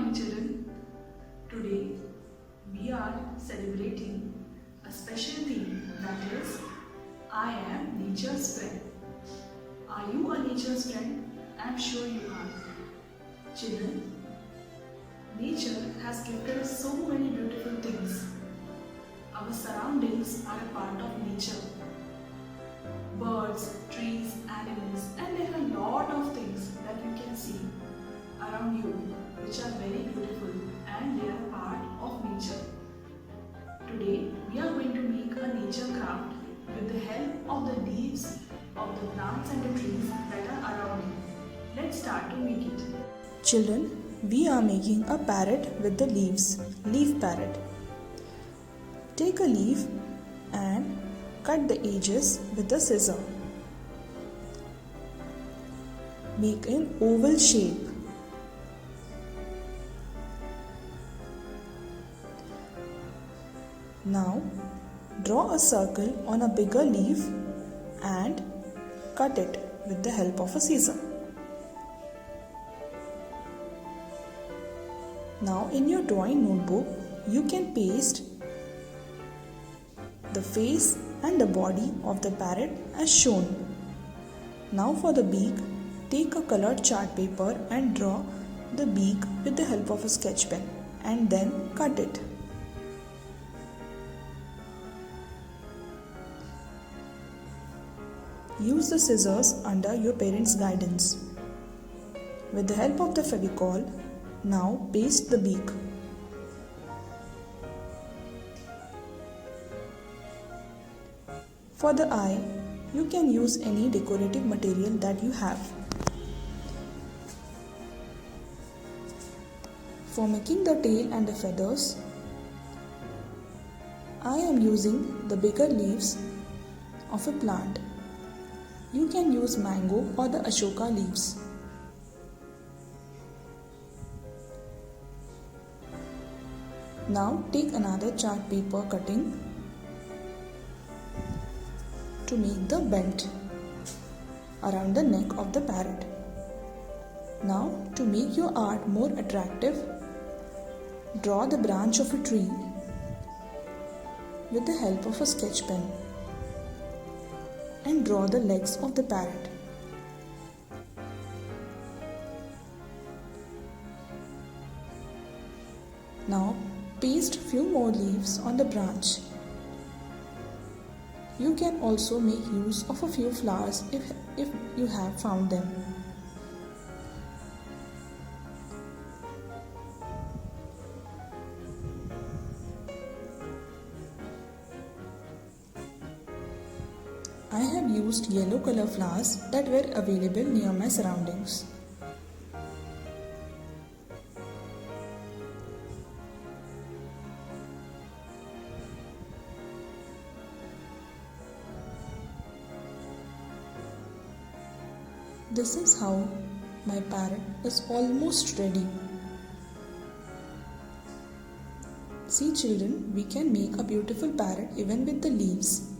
morning, children. Today we are celebrating a special theme, that is I am nature's friend. Are you a nature's friend? I am sure you are. Children, nature has gifted us so many beautiful things. Our surroundings are a part of nature. Birds, trees, animals, and there are a lot of things that you can see around you which are very beautiful and they are a part of nature. Today we are going to make a nature craft with the help of the leaves of the plants and the trees that are around you. Let's start to make it. Children, we are making a parrot with the leaves, leaf parrot. Take a leaf and cut the edges with a scissor. Make an oval shape. Now, draw a circle on a bigger leaf and cut it with the help of a scissor. Now, in your drawing notebook, you can paste the face and the body of the parrot as shown. Now for the beak, take a colored chart paper and draw the beak with the help of a sketch pen and then cut it. Use the scissors under your parents' guidance. With the help of the Fevicol, now paste the beak. For the eye, you can use any decorative material that you have. For making the tail and the feathers, I am using the bigger leaves of a plant. You can use mango or the ashoka leaves. Now take another chart paper cutting to make the bend around the neck of the parrot. Now, to make your art more attractive, draw the branch of a tree with the help of a sketch pen and draw the legs of the parrot. Now, paste few more leaves on the branch. You can also make use of a few flowers if you have found them. I have used yellow color flowers that were available near my surroundings. This is how my parrot is almost ready. See children, we can make a beautiful parrot even with the leaves.